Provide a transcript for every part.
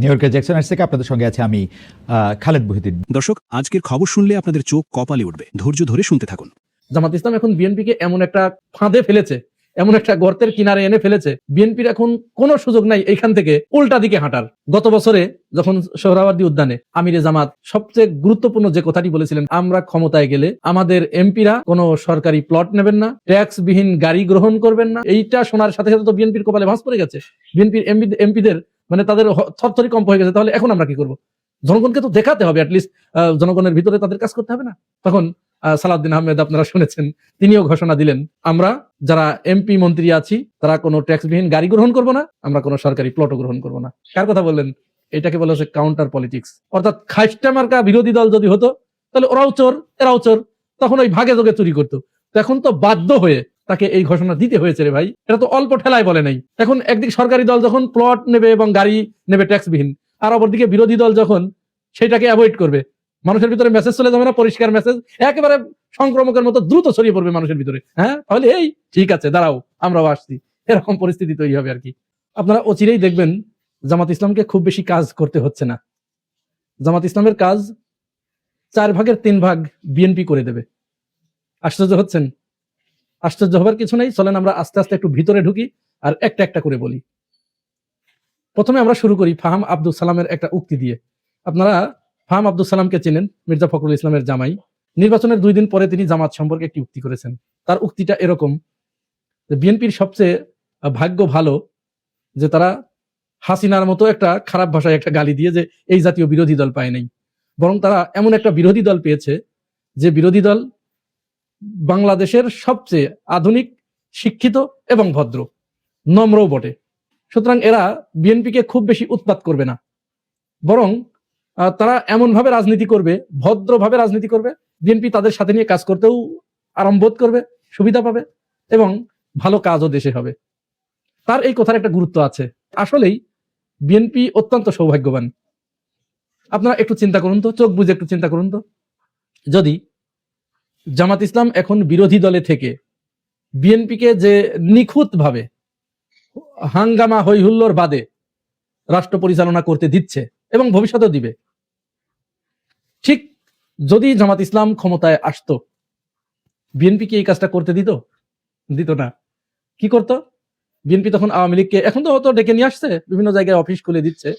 New ইয়র্কের Jackson Heights থেকে আপনাদের সঙ্গে আছে আমি খালেদ মহিউদ্দিন। দর্শক, আজকের খবর শুনলে আপনাদের চোখ কপালে উঠবে। ধৈর্য ধরে শুনতে থাকুন। জামাত ইসলাম এখন বিএনপিকে এমন একটা ফাঁদে ফেলেছে, এমন একটা গর্তের কিনারে এনে ফেলেছে, বিএনপির এখন কোনো সুযোগ নাই এইখান থেকে উল্টা দিকে হাঁটার। গত বছরে যখন সোহরাওয়ার্দী উদ্যানে আমিরে জামাত সবচেয়ে গুরুত্বপূর্ণ যে কথাটি বলেছিলেন, আমরা ক্ষমতায় গেলে আমাদের এমপিরা কোনো সরকারি প্লট নেবেন না, ট্যাক্স বিহীন গাড়ি গ্রহণ করবেন না। এইটা শোনার সাথে সাথে তো বিএনপির কপালে ভাঁজ পড়ে গেছে। বিএনপির এমপিদের মানে তাদের থরথরি কম্প হয়ে গেছে। তাহলে এখন আমরা কি করব? জনগণকে তো দেখাতে হবে, অ্যাটলিস্ট জনগণের ভিতরে তাদের কাজ করতে হবে না? তখন সালাউদ্দিন আহমেদ আপনারা শুনেছেন, তিনিও ঘোষণা দিলেন, আমরা যারা এমপি মন্ত্রী আছি তারা কোনো ট্যাক্সবিহীন গাড়ি গ্রহণ করব না, আমরা কোনো সরকারি প্লটও গ্রহণ করব না। কার কথা বললেন? এটাকে বলা হচ্ছে কাউন্টার পলিটিক্স। অর্থাৎ খাইস্টা মার্কা বিরোধী দল যদি হতো তাহলে ওরাও চোর এরাও চোর, তখন ওই ভাগে যোগে চুরি করতো। এখন তো বাধ্য হয়ে তাকে এই ঘোষণা দিতে হয়েছে রে ভাই। এটা তো অল্প ঠেলায় বলে নাই। এখন একদিকে সরকারি দল যখন প্লট নেবে এবং গাড়ি নেবে ট্যাক্সবিহীন, আর অপরদিকে বিরোধী দল যখন সেটাকে অ্যাভয়েড করবে, মানুষের ভিতরে মেসেজ চলে যাবে না, পরিষ্কার মেসেজ, একেবারে সংক্রমকের মতো দ্রুত ছড়িয়ে পড়বে মানুষের ভিতরে। হ্যাঁ, তাহলে এই ঠিক আছে, দাঁড়াও আমরাও আসছি, এরকম পরিস্থিতি তৈরি হবে আর কি। আপনারা অচিরেই দেখবেন জামাত ইসলামকে খুব বেশি কাজ করতে হচ্ছে না। জামাত ইসলামের কাজ 4 ভাগের 3 ভাগ বিএনপি করে দেবে। আশ্চর্য হচ্ছেন? আশ্চর্য হবার কিছু নেই। চলেন আমরা আস্তে আস্তে একটু ভিতরে ঢুকি আর একটা একটা করে বলি। প্রথমে আমরা শুরু করি ফাহাম আব্দুল সালামের একটা উক্তি দিয়ে। আপনারা ফাহাম আব্দুল সালামকে চেনেন, মির্জা ফখরুল ইসলামের জামাই। নির্বাচনের 2 দিন পরে তিনি জামাত সম্পর্কে একটি উক্তি করেছেন। তার উক্তিটা এরকম যে বিএনপির সবচেয়ে ভাগ্য ভালো যে তারা হাসিনার মতো একটা খারাপ ভাষায় একটা গালি দিয়ে যে এই জাতীয় বিরোধী দল পায় নাই, বরং তারা এমন একটা বিরোধী দল পেয়েছে যে বিরোধী দল বাংলাদেশের সবচেয়ে আধুনিক, শিক্ষিত এবং ভদ্র, নম্রও বটে। সুতরাং এরা বিএনপিকে খুব বেশি উৎপাত করবে না, বরং তারা এমন ভাবে রাজনীতি করবে, ভদ্রভাবে রাজনীতি করবে, বিএনপি তাদের সাথে নিয়ে কাজ করতেও আরাম বোধ করবে, সুবিধা পাবে এবং ভালো কাজও দেশে হবে। তার এই কথার একটা গুরুত্ব আছে। আসলেই বিএনপি অত্যন্ত সৌভাগ্যবান। আপনারা একটু চিন্তা করুন তো, চোখ বুঝে একটু চিন্তা করুন তো, যদি জামাত ইসলাম এখন বিরোধী দলে থেকে বিএনপিকে যে নিখুঁত ভাবে হাঙ্গামা হইহুল্লোর বাদে রাষ্ট্র পরিচালনা করতে দিচ্ছে এবং ভবিষ্যতেও দিবে, ঠিক যদি জামাত ইসলাম ক্ষমতায় আসতো, বিএনপি কি এই কাজটা করতে দিত? দিত না। কি করত? বিএনপি তখন আওয়ামী লীগকে, এখন তো হয়তো ডেকে নিয়ে আসছে, বিভিন্ন জায়গায় অফিস খুলে দিচ্ছে,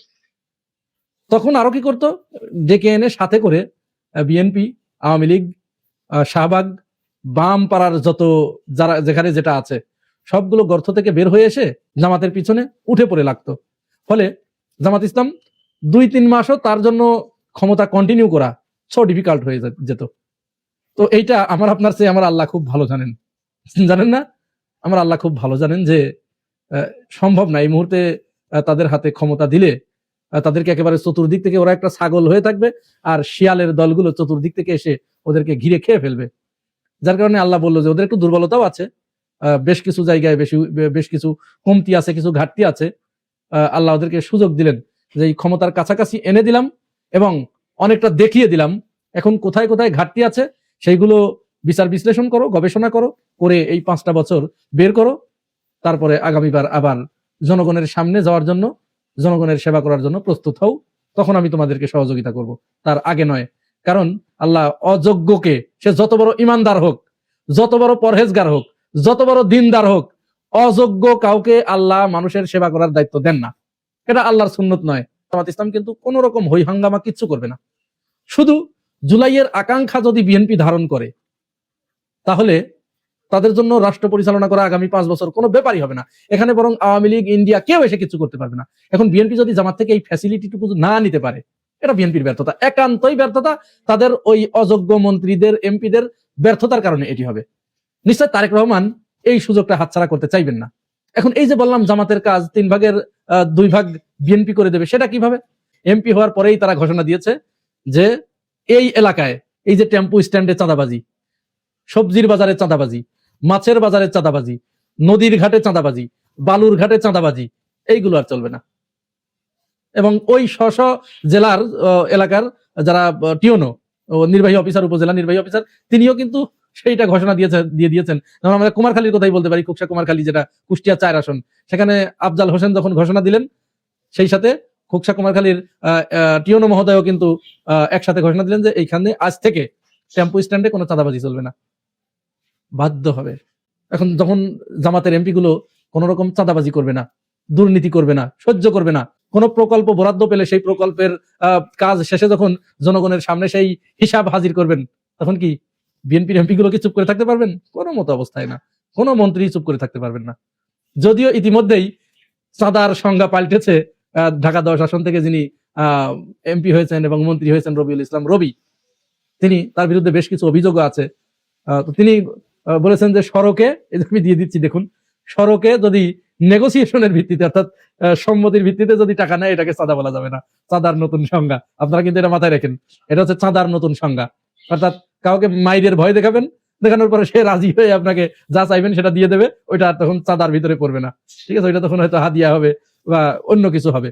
তখন আরো কি করত? ডেকে এনে সাথে করে বিএনপি, আওয়ামী লীগ, শাহবাগ, বাম পাড়ার যত যারা যেখানে যেটা আছে সবগুলো গর্ত থেকে বের হয়ে এসে জামাতের পিছনে উঠে পড়ে লাগতো। ফলে জামাত ইসলাম 2-3 মাসও তার জন্য ক্ষমতা কন্টিনিউ করা সো ডিফিকাল্ট হয়ে যেত। তো এইটা আমার আপনার চেয়ে আমার আল্লাহ খুব ভালো জানেন, জানেন না? আমার আল্লাহ খুব ভালো জানেন যে সম্ভব না এই মুহূর্তে তাদের হাতে ক্ষমতা দিলে তাদেরকে একেবারে চতুর্দিক থেকে ওরা একটা ছাগল হয়ে থাকবে, আর শিয়ালের দলগুলো চতুর্দিক থেকে এসে ওদেরকে ঘিরে খেয়ে ফেলবে। যার কারণে আল্লাহ বললো যে ওদের একটু দুর্বলতাও আছে, বেশ কিছু জায়গায় বেশ কিছু কমতি আছে, কিছু ঘাটতি আছে। আল্লাহ ওদেরকে সুযোগ দিলেন যে এই ক্ষমতার কাছাকাছি এনে দিলাম এবং অনেকটা দেখিয়ে দিলাম, এখন কোথায় কোথায় ঘাটতি আছে সেইগুলো বিচার বিশ্লেষণ করো, গবেষণা করো, করে এই 5টা বছর বের করো, তারপরে আগামীবার আবার জনগণের সামনে যাওয়ার জন্য, জনগণের সেবা করার জন্য প্রস্তুত হও, তখন আমি তোমাদেরকে সহযোগিতা করব, তার আগে নয়। কারণ আল্লাহ অযোগ্যকে, সে যত বড় ইমানদার হোক, যত বড় পরহেজগার হোক, যত বড় দিনদার হোক, অযোগ্য কাউকে আল্লাহ মানুষের সেবা করার দায়িত্ব দেন না। এটা আল্লাহর সুন্নত নয়। জামাত ইসলাম কিন্তু কোন রকম হই হাঙ্গামা কিচ্ছু করবে না। শুধু জুলাইয়ের আকাঙ্ক্ষা যদি বিএনপি ধারণ করে, তাহলে তাদের জন্য রাষ্ট্র পরিচালনা করা আগামী 5 বছর কোনো ব্যাপারই হবে না। এখানে বরং আওয়ামী লীগ, ইন্ডিয়া কেউ এসে কিছু করতে পারবে না। এখন বিএনপি যদি জামাত থেকে এই ফ্যাসিলিটিটুকু না নিতে পারে, এটা বিএনপির ব্যর্থতা, একান্তই ব্যর্থতা। তাদের ওই অযোগ্য মন্ত্রীদের, এমপিদের ব্যর্থতার কারণে এটি হবে। নিশ্চয় তারেক রহমান এই সুযোগটা হাতছাড়া করতে চাইবেন না। এখন এই যে বললাম জামাতের কাজ 3 ভাগের 2 ভাগ বিএনপি করে দেবে, সেটা কিভাবে? এমপি হওয়ার পরেই তারা ঘোষণা দিয়েছে যে এই এলাকায় এই যে টেম্পু স্ট্যান্ডে চাঁদাবাজি, সবজির বাজারে চাঁদাবাজি, মাছের বাজারে চাঁদাবাজি, নদীর ঘাটে চাঁদাবাজি, বালুর ঘাটে চাঁদাবাজি, এইগুলো আর চলবে না। এবং ওই স্ব জেলার এলাকার যারা টিওনো, নির্বাহী অফিসার, উপজেলা নির্বাহী অফিসার, তিনিও কিন্তু সেইটা ঘোষণা দিয়ে দিয়েছেন। যেমন আমরা কুমারখালীর কথাই বলতে পারি, কুকসা কুমারখালী, যেটা কুষ্টিয়া 4 আসন, সেখানে আফজাল হোসেন যখন ঘোষণা দিলেন, সেই সাথে খোকসা কুমারখালীর টিওনো মহোদয়ও কিন্তু একসাথে ঘোষণা দিলেন যে এইখানে আজ থেকে টেম্পো স্ট্যান্ডে কোনো চাঁদাবাজি চলবে না, বাধ্য হবে। এখন যখন জামাতের এমপি গুলো কোন রকম চাঁদাবাজি করবে না, দুর্নীতি করবে না, সহ্য করবে না, কোন প্রকল্প বরাদ্দ পেলে সেই প্রকল্পের কাজ শেষে যখন জনগণের সামনে সেই হিসাব হাজির করবেন, তখন কি বিএনপির এমপি গুলো কি চুপ করে থাকতে পারবেন? কোনো মতো অবস্থায় না, কোনো মন্ত্রী চুপ করে থাকতে পারবেন না। যদিও ইতিমধ্যেই চাঁদার সংজ্ঞা পাল্টেছে। ঢাকা 10 আসন থেকে যিনি এমপি হয়েছেন এবং মন্ত্রী হয়েছেন রবিউল ইসলাম রবি, তার বিরুদ্ধে বেশ কিছু অভিযোগও আছে। তো তিনি বলেছেন যে সড়কে, আমি দিয়ে দিচ্ছি দেখুন, সড়কে যদি নেগোসিয়েশনের ভিত্তিতে অর্থাৎ সম্মতির ভিত্তিতে যদি টাকা নেয় এটাকে চাঁদা বলা যাবে না। চাঁদার নতুন সংজ্ঞা, আপনারা কিন্তু এটা মাথায় রাখেন, এটা হচ্ছে চাঁদার নতুন সংজ্ঞা। অর্থাৎ কাউকে মাইরের ভয় দেখাবেন, দেখানোর পরে সে রাজি হয়ে আপনাকে যা চাইবেন সেটা দিয়ে দেবে, ওইটা তখন চাঁদার ভিতরে পড়বে না, ঠিক আছে? ওইটা তখন হয়তো হাদিয়া হবে বা অন্য কিছু হবে।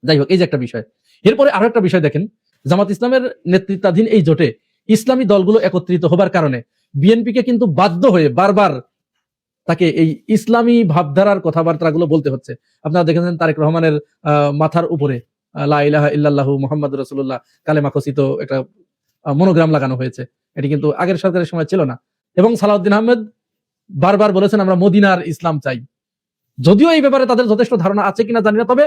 যাই হোক, এই যে একটা বিষয়। এরপরে আরো একটা বিষয় দেখেন, জামাত ইসলামের নেতৃত্বাধীন এই জোটে ইসলামী দলগুলো একত্রিত হবার কারণে বিএনপিকে কিন্তু বাধ্য হয়ে বারবার তাকে এই ইসলামী ভাবধারার কথাবার্তাগুলো বলতে হচ্ছে। আপনারা দেখেছেন তারেক রহমানের মাথার উপরে লা ইলাহা ইল্লাল্লাহু মুহাম্মাদুর রাসূলুল্লাহ কালেমা খচিত একটা মনোগ্রাম লাগানো হয়েছে। এটি কিন্তু আগের সরকারের সময় ছিল না। এবং সালাউদ্দিন আহমেদ বারবার বলেছেন আমরা মদিনার ইসলাম চাই। যদিও এই ব্যাপারে তাদের যথেষ্ট ধারণা আছে কিনা জানি না, তবে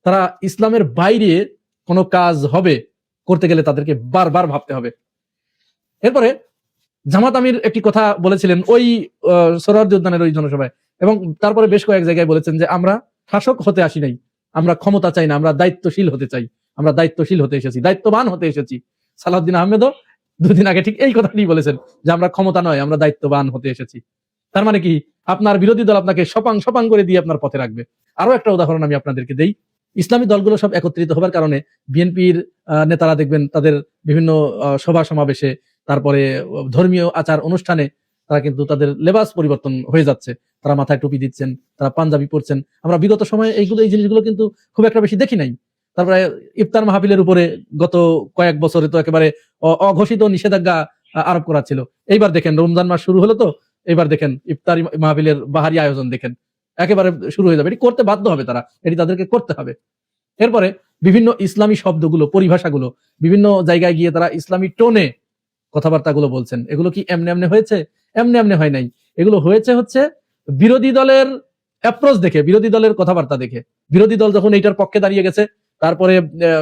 তারা ইসলামের বাইরে কোনো কাজ হবে করতে গেলে তাদেরকে বারবার ভাবতে হবে। এরপরে জামাত আমির একটি কথা বলেছিলেন ওই সোহরাওয়ার্দী উদ্যানের ওই জনসভায়, এবং তারপরে বেশ কয়েক জায়গায় বলেছেন যে আমরা শাসক হতে আসি নাই, আমরা ক্ষমতা চাই না, আমরা দায়িত্বশীল হতে চাই, আমরা দায়িত্বশীল হতে এসেছি, দায়িত্ববান হতে এসেছি। সালাউদ্দিন আহমেদও দুদিন আগে ঠিক এই কথাটি বলেছেন যে আমরা ক্ষমতা নয়, আমরা দায়িত্ববান হতে এসেছি। তার মানে কি, আপনার বিরোধী দল আপনাকে সপাং সপাং করে দিয়ে আপনার পথে রাখবে। আরো একটা উদাহরণ আমি আপনাদেরকে দেই। ইসলামী দলগুলো সব একত্রিত হবার কারণে বিএনপির নেতারা দেখবেন তাদের বিভিন্ন সভা সমাবেশে, তারপরে ধর্মীয় আচার অনুষ্ঠানে তারা কিন্তু তাদের লেবাস পরিবর্তন হয়ে যাচ্ছে। তারা মাথায় টুপি দিচ্ছেন, তারা পাঞ্জাবি পরছেন। আমরা বিগত সময়ে এই জিনিসগুলো কিন্তু খুব একটা বেশি দেখি নাই। তারপরে ইফতার মাহফিলের উপরে গত কয়েক বছরে তো একেবারে অঘোষিত নিষেধাজ্ঞা আরোপ করা ছিল। এইবার দেখেন রমজান মাস শুরু হলো, তো এবার দেখেন ইফতারি মাহফিলের বাহারি আয়োজন দেখেন একেবারে শুরু হয়ে যাবে। এটি করতে বাধ্য হবে তারা, এটি তাদেরকে করতে হবে। এরপরে বিভিন্ন ইসলামী শব্দগুলো, পরিভাষাগুলো বিভিন্ন জায়গায় গিয়ে তারা ইসলামী টোনে কথাবার্তাগুলো বলছেন। এগুলো কি এমনি এমনি হয়েছে? এমনি এমনি হয় নাই। এগুলো হচ্ছে বিরোধী দলের অ্যাপ্রোচ দেখে, বিরোধী দলের কথাবার্তা দেখে। বিরোধী দল যখন এইটার পক্ষে দাঁড়িয়ে গেছে, তারপরে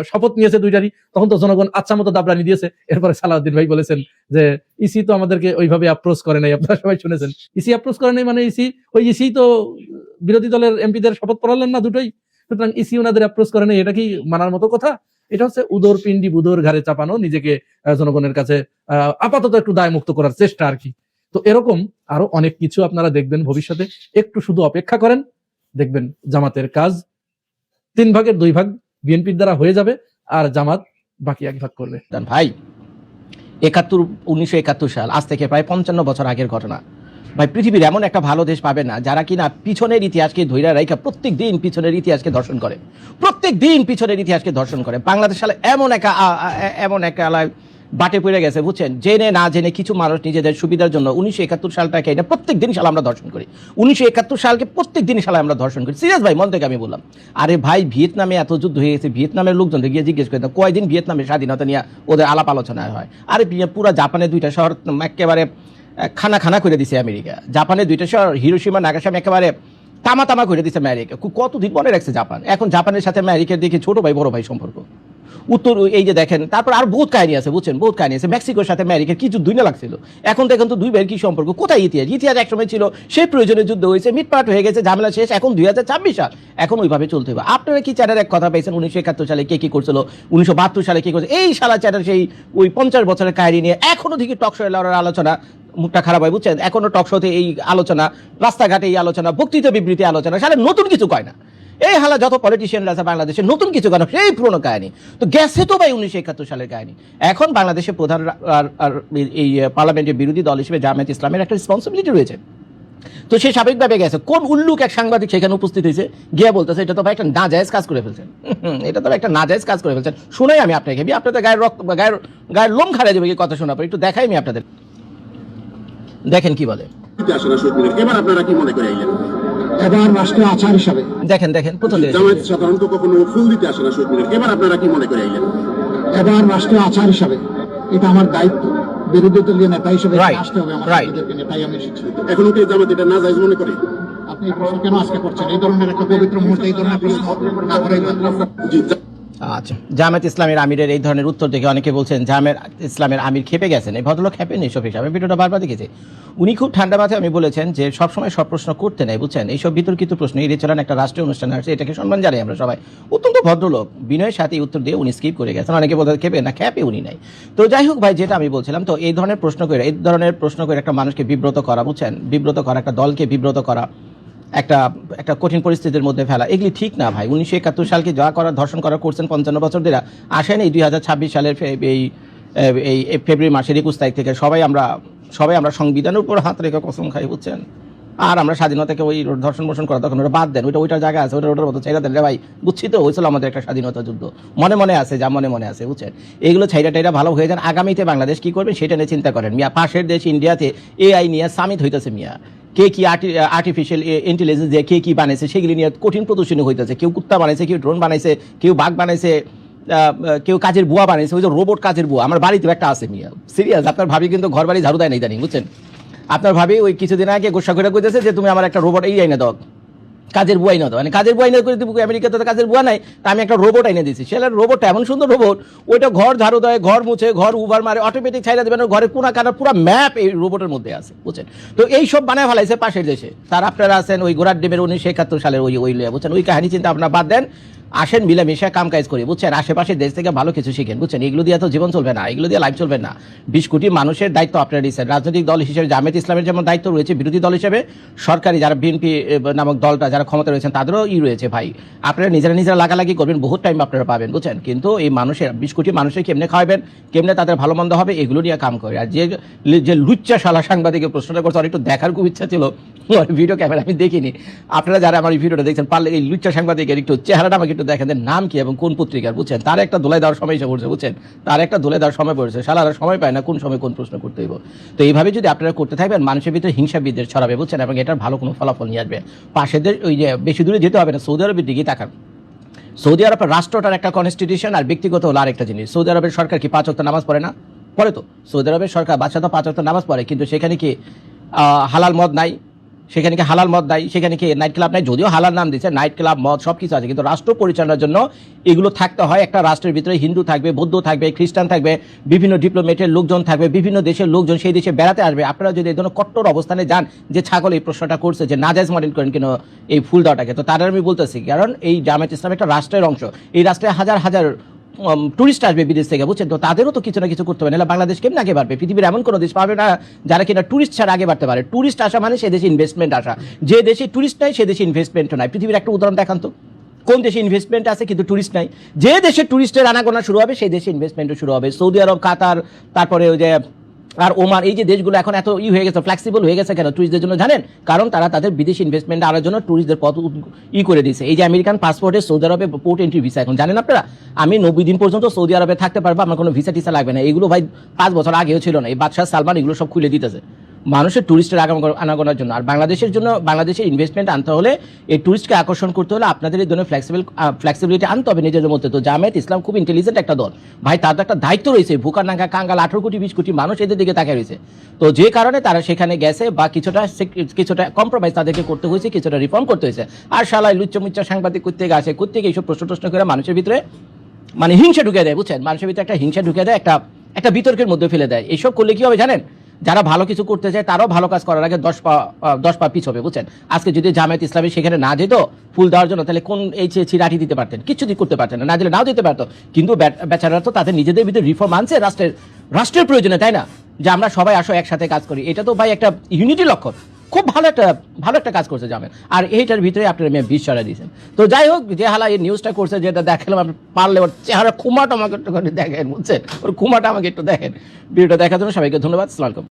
শপথ নিয়েছে দুইটারই, তখন তো জনগণ আচ্ছা মতো দাবরানি দিয়েছে। এরপরে সালাউদ্দিন ভাই বলেছেন যে ইসি তো আমাদেরকে ওইভাবে অ্যাপ্রোচ করে নাই। আপনারা সবাই শুনেছেন, ইসি অ্যাপ্রোচ করে নাই মানে ইসি তো বিরোধী দলের এমপিদের শপথ পড়ালেন না দুটোই, সুতরাং ইসি ওনাদের অ্যাপ্রোচ করে নাই। এটা কি মানার মতো কথা? এটা হচ্ছে উদর পিন্ডি বুদর ঘাড়ে চাপানো, নিজেকে জনগণের কাছে আপাতত একটু দায় মুক্ত করার চেষ্টা আর কি। তো এরকম আরো অনেক কিছু আপনারা দেখবেন ভবিষ্যতে। একটু শুধু অপেক্ষা করেন, দেখবেন জামাতের কাজ 3 ভাগের 2 ভাগ বিএনপির দ্বারা হয়ে যাবে, আর জামাত বাকি 1 ভাগ করবে। ভাই 1971 সাল, আজ থেকে প্রায় 55 বছর আগের ঘটনা। ভাই পৃথিবীর এমন একটা ভালো দেশ পাবে না যারা কিনা পিছনের ইতিহাসকে ধৈর্য রাখা প্রত্যেক দিন পিছনের ইতিহাসকে দর্শন করে, প্রত্যেক দিন পিছনের ইতিহাসকে দর্শন করে। বাংলাদেশ সালে এমন একটা বাটে পড়ে গেছে, বুঝছেন, জেনে না জেনে কিছু মানুষ নিজেদের সুবিধার জন্য 1971 সালটাকে এটা প্রত্যেক দিন সাল আমরা দর্শন করি। 1971 সালকে প্রত্যেক দিন সালে আমরা দর্শন করি। সিরিয়াস ভাই, মন থেকে আমি বললাম। আরে ভাই, ভিয়েতনামে এত যুদ্ধ হয়ে গেছে, ভিয়েতনামের লোকজন গিয়ে জিজ্ঞেস করে কয়দিন ভিয়েতনামের স্বাধীনতা নিয়ে ওদের আলাপ আলোচনা হয়। আরে পুরো জাপানের 2টা শহর একেবারে খানা করে দিছে আমেরিকা। জাপানের 2টা শহর হিরোশিমা নাগাসামি একেবারে তামা করে দিছে আমেরিকা। কতদিন মনে রাখছে জাপান। এখন জাপানের সাথে আমেরিকার দেখে ছোট ভাই বড় ভাই সম্পর্ক। উত্তর এই যে দেখেন, তারপর আর বহুত কাহিনী আছে, বুঝছেন, বহুত কাহিনী আছে। মেক্সিকোর সাথে আমেরিকার কি যুদ্ধ না লাগছিল, এখন দেখেন তো 2 ভাইয়ের কি সম্পর্ক। কোথায় ইতিহাস একসময় ছিল, সেই প্রয়োজনে যুদ্ধ হয়েছে, মিটপাট হয়ে গেছে, ঝামেলা শেষ। এখন 2026 সাল, এখন ওইভাবে চলতে হবে। আপনারা কি চ্যাটার এক কথা পাইছেন 1971 সালে কে কি করছিল, 1972 সালে কি করছে, এই সালা চ্যাটার সেই ওই 50 বছরের কাহিনী নিয়ে এখনো দেখি টকশো লড়ার আলোচনা। মুখটা খারাপ হয়, বুঝছেন, এখনো টকশোতে এই আলোচনা, রাস্তাঘাটে এই আলোচনা, বক্তৃতা বিবৃতি আলোচনা, সারা নতুন কিছু কয় না। এই হালা যত পলিটিশিয়ানরা আছে বাংলাদেশে নতুন কিছু কেন, সেই পুরোনো কাহিনী তো গেছে তো ভাই 1971 সালের কাহিনী। এখন বাংলাদেশের প্রধান এই পার্লামেন্টের বিরোধী দল হিসেবে জামায়াত ইসলামের একটা রেসপন্সিবিলিটি রয়েছে। তো সে স্বাভাবিকভাবে গেছে, কোন উল্লুক এক সাংবাদিক সেখানে উপস্থিত হয়েছে, গিয়ে বলতেছে এটা তো ভাই একটা নাজায়েজ কাজ করে ফেলছেন, এটা তো একটা নাজায়েজ কাজ করে ফেলছেন। শুনাই আমি আপনাকে, আপনাদের গায়ের লোম খাড়া যাবে কি কথা শোনা পর, একটু দেখাই আমি আপনাদের, দেখেন কি বলে। এবার আপনারা কি মনে করে এবার রাষ্ট্রীয় আচার হিসাবে দেখেন দেখেন প্রথম দিকে জামায়াত সাধারণত কখনো ফুল দিতে আসে না শহীদ মিনার, এবার আপনারা কি মনে করে আইলেন? এবার রাষ্ট্রীয় আচার হিসাবে এটা আমার দায়িত্ব, বিরোধী দলীয় নেতা হিসেবে Right, আসতে হবে আমার right. নিজেদেরকে নিয়ে, তাই আমি এসেছি। এখনো কি জামাত এটা না জায়েজ মনে করে? আপনি এই প্রশ্ন কেন আজকে করছেন? এই ধরনের একটা পবিত্র মুহূর্তে এই ধরনের প্রশ্ন না করাই ভালো। জি, আচ্ছা, জামায়াত ইসলামের আমিরের এই ধরনের উত্তর দেখে অনেকে বলছেন জামায়াত ইসলামের আমির খেপে গেছেন। এই ভদ্রলোক খেপেন এইসব হিসাবে ভিডিওটা বারবার দেখেছি। উনি খুব ঠান্ডা মাথায় আমি বলেছেন যে সবসময় সব প্রশ্ন করতে নেই, বুঝছেন, এইসব বিতর্কিত প্রশ্ন এড়িয়ে চলেন, একটা রাষ্ট্রীয় অনুষ্ঠানে আসছে, এটাকে সম্মান জানাই আমরা সবাই। অত্যন্ত ভদ্রলোক, বিনয়ের সাথে উত্তর দিয়ে উনি স্কিপ করে গেছেন। অনেকে বলতে খেপে না, খেপে উনি নাই। তো যাই হোক ভাই, যেটা আমি বলছিলাম, তো এই ধরনের প্রশ্ন করে একটা মানুষকে বিব্রত করা, বুঝছেন, বিব্রত করা, একটা দলকে বিব্রত করা, একটা কঠিন পরিস্থিতির মধ্যে ফেলা, এগুলি ঠিক না ভাই। 1971 সালকে যা করার, ধর্ষণ করা করছেন 55 বছর ধরে, আসেন এই 2026 সালের এই ফেব্রুয়ারি মাসের 21 তারিখ থেকে সবাই আমরা সংবিধানের উপর হাত রেখে কসম খাই, বুঝছেন। আর আমরা স্বাধীনতাকে ওই ধর্ষণ মোষণ করা তখন ওটা বাদ দেন, ওইটার জায়গা আছে, ওটার মতো ছাইরা দেন রে ভাই, বুঝছি তো, হয়েছিল আমাদের একটা স্বাধীনতা যুদ্ধ, মনে আছে, যা মনে আছে, বুঝছেন। এইগুলো ছাইরা ভালো হয়ে যান। আগামীতে বাংলাদেশ কি করবে সেটা নিয়ে চিন্তা করেন মিয়া। পাশের দেশ ইন্ডিয়াতে AI নিয়ে সামিট হইতেছে মিয়া, কে কি আর্টিফিশিয়াল ইন্টেলিজেন্স দিয়ে কে কি বানাইছে সেগুলি নিয়ে কঠিন প্রদর্শনী হইতেছে। কেউ কুত্তা বানাইছে, কেউ ড্রোন বানাইছে, কেউ বাঘ বানাইছে, কেউ কাজের বুয়া বানাইছে, ওই যে রোবট কাজের বুয়া। আমার বাড়িতেও একটা আছে মিয়া, সিরিয়াস। আপনার ভাবি কিন্তু ঘর বাড়ি ঝাড়ু দেয় না ইদানিং, বুঝছেন। আপনার ভাবি ওই কিছুদিন আগে গোসা করে কইতেছে যে তুমি আমার একটা রোবট এই আইনা দাও, কাজের বুয়া আইনা দাও। মানে কাজের বুয়া আইনা করে দিব, আমেরিকাতে তো কাজের বুয়া নাই, তা আমি একটা রোবট আইনা দিয়েছি। সেটা রোবটটা এমন সুন্দর রোবট, ওইটা ঘর ঝাড়ু দেয়, ঘর মুছে, ঘর উভার মারে, অটোমেটিক ছাইরা দেবেন, ঘরে কোনা কানার পুরো ম্যাপ এই রোবটের মধ্যে আছে, বুঝছেন। তো এই সব বানায় ফেলাইছে পাশের দেশে। তার আপনারা আছেন ওই গোড়ার ডেমের 1971 সালের ওই লইয়া, বুঝছেন। ওই কাহিনী চিন্তা আপনারা বাদ দেন, আসেন মিলেমিশে কাম কাজ করি, বুঝছেন। আশেপাশের দেশ থেকে ভালো কিছু শিখেন, বুঝছেন। এগুলো দিয়ে তো জীবন চলবে না, এগুলো দিয়ে লাইফ চলবে না। 20 কোটি মানুষের দায়িত্ব আপনারা দিচ্ছেন। রাজনৈতিক দল হিসেবে জামায়াত ইসলামের যেমন দায়িত্ব রয়েছে, বিরোধী দল হিসেবে সরকারি যারা বিএনপি নামক দলটা যারা ক্ষমতা রয়েছেন তাদেরও রয়েছে ভাই। আপনারা নিজেরা লাগালাগি করবেন, বহুত টাইম আপনারা পাবেন, বুঝছেন। কিন্তু এই মানুষের 20 কোটি মানুষের কেমনে খাওয়াবেন, কেমনে তাদের ভালো মন্দ হবে, এগুলো নিয়ে কাম করে। আর যে লুচ্চা শালা সাংবাদিকের প্রশ্নটা করছে, একটু দেখার খুব ইচ্ছা ছিল, ভিডিও ক্যামেরা আমি দেখিনি। আপনারা যারা আমার এই ভিডিওটা দেখছেন, পারলে এই লুচ্চা সাংবাদিকের একটু চেহারাটা আমাকে একটু দেখেন, নাম কি এবং কোন পত্রিকার, বুঝছেন। তার একটা দোলাই দেওয়ার সময় এসে পড়ছে, বুঝছেন। তার একটা দোলাই দেওয়ার সময় পড়ছে, শালারা সময় পায় না কোন সময় কোন প্রশ্ন করতে হইব। তো এইভাবে যদি আপনারা করতে থাকবেন, মানুষের ভিতরে হিংসা বিদ্বেষ ছড়াবে, বুঝছেন, এবং এটার ভালো কোনো ফলাফল নিয়ে আসবে। পাশেদের ওই যে বেশি দূরে যেতে হবে না, সৌদি আরবের দিকে তাকান। সৌদি আরবের রাষ্ট্রটার একটা কনস্টিটিউশন আর ব্যক্তিগত হলো আরেকটা জিনিস। সৌদি আরবের সরকার কি 5 ওয়াক্ত নামাজ পড়ে না? পড়ে তো। সৌদি আরবের সরকার বাদশাহ তো 5 ওয়াক্ত নামাজ পড়ে, কিন্তু সেখানে কি হালাল মদ নাই? সেখানে কি হালাল মদ নাই? সেখানে কি নাইট ক্লাব নাই? যদিও হালাল নাম দিচ্ছে, নাইট ক্লাব, মদ সবকিছু আছে, কিন্তু রাষ্ট্র পরিচালনার জন্য এগুলো থাকতে হয়। একটা রাষ্ট্রের ভিতরে হিন্দু থাকবে, বৌদ্ধ থাকবে, খ্রিস্টান থাকবে, বিভিন্ন ডিপ্লোমেটের লোকজন থাকবে, বিভিন্ন দেশের লোকজন সেই দেশে বেড়াতে আসবে। আপনারা যদি এই ধরনের কট্টর অবস্থানে যান, যে ছাগল এই প্রশ্নটা করছে যে নাজায়েজ মডেল করেন কেন এই ফুল দেওয়াটাকে, তো তাদের আমি বলতেছি, কারণ এই জামায়াত ইসলাম একটা রাষ্ট্রের অংশ। এই রাষ্ট্রে হাজার হাজার টুরিস্ট আসবে বিদেশ থেকে, বুঝছেন। তো তাদেরও তো কিছু না কিছু করতে হবে, নাহলে বাংলাদেশ কেমন আগে বাড়বে? পৃথিবীর এমন কোনো দেশ পাবে না যারা কিনা টুরিস্ট ছাড়া আগে বাড়তে পারে। টুরিস্ট আসা মানে সে দেশে ইনভেস্টমেন্ট আসা। যে দেশে টুরিস্ট নাই সে দেশে ইনভেস্টমেন্টও নাই। পৃথিবীর একটা উদাহরণ দেখান তো, কোন দেশে ইনভেস্টমেন্ট আছে কিন্তু টুরিস্ট নাই? যে দেশে টুরিস্টের আনাগোনা শুরু হবে সেই দেশে ইনভেস্টমেন্টও শুরু হবে। সৌদি আরব, কাতার, তারপরে ওই যে আর ওমান, এই যে দেশগুলো এখন এত হয়ে গেছে, ফ্লেক্সিবল হয়ে গেছে কেন টুরিস্টদের জন্য জানেন? কারণ তারা তাদের বিদেশি ইনভেস্টমেন্ট আনার জন্য টুরিস্টদের পথ করে দিয়েছে। এই যে আমেরিকান পাসপোর্টে সৌদি আরবে পোর্ট এন্ট্রি ভিসা, এখন জানেন আপনারা, আমি 90 দিন পর্যন্ত সৌদি আরবে থাকতে পারবো, আমার কোনো ভিসা টিসা লাগবে না। এগুলো ভাই 5 বছর আগেও ছিল না। এই বাদশাহ সালমান এগুলো সব খুলে দিতেছে মানুষের টুরিস্টের আনাগোনার জন্য। আর বাংলাদেশের জন্য, বাংলাদেশের ইনভেস্টমেন্ট আনতে হলে, এই টুরিস্টকে আকর্ষণ করতে হলে আপনাদের এই ধরনের ফ্লেক্সিবিলিটি আনতে হবে নিজেদের মধ্যে। তো জামায়াত ইসলাম খুব ইন্টেলিজেন্ট একটা দল ভাই, তাদের একটা দায়িত্ব রয়েছে। ভুকানাঙ্গা কাঙ্গাল 18 কোটি 20 কোটি মানুষ এদের দিকে তাকিয়ে রয়েছে। তো যে কারণে তারা সেখানে গেছে, বা কিছুটা কম্প্রোমাইজ তাদেরকে করতে হয়েছে, কিছুটা রিফর্ম করতে হয়েছে। আর শালায় লুচ্চা সাংবাদিক করতে গেছে, করতে গিয়ে এইসব প্রশ্ন করে মানুষের ভিতরে মানে হিংসা ঢুকে দেয়, বুঝছেন। মানুষের ভিতরে একটা হিংসা ঢুকে দেয়, একটা বিতর্কের মধ্যে ফেলে দেয়। এইসব করলে কি হবে জানেন? যারা ভালো কিছু করতে চায় তারাও ভালো কাজ করার আগে 10 পা পিছ হবে, বুঝছেন। আজকে যদি জামায়াত ইসলামী সেখানে না যেত ফুল দেওয়ার জন্য, তাহলে কোন এই চিরাটি দিতে পারতেন? কিছু করতে পারতেন না, দিলে নাও দিতে পারতো। কিন্তু বেচারারা তো তাদের নিজেদের ভিতরে রিফর্ম আনছে রাষ্ট্রের প্রয়োজনে, তাই না? যে আমরা সবাই আসো একসাথে কাজ করি, এটা তো ভাই একটা ইউনিটি লক্ষণ। খুব ভালো একটা কাজ করছে জামায়াত। আর এইটার ভিতরে আপনারা মেয়ে 20 ছড়া দিয়েছেন। তো যাই হোক, যে হালা এই নিউজটা করছে, যেটা দেখালাম, আপনি পারলে ওর চেহারা খুমাটা আমাকে একটু দেখেন, বুঝছেন, ওর খুমাটা আমাকে একটু দেখেন। ভিডিওটা দেখার জন্য সবাইকে ধন্যবাদ। আসসালামু আলাইকুম।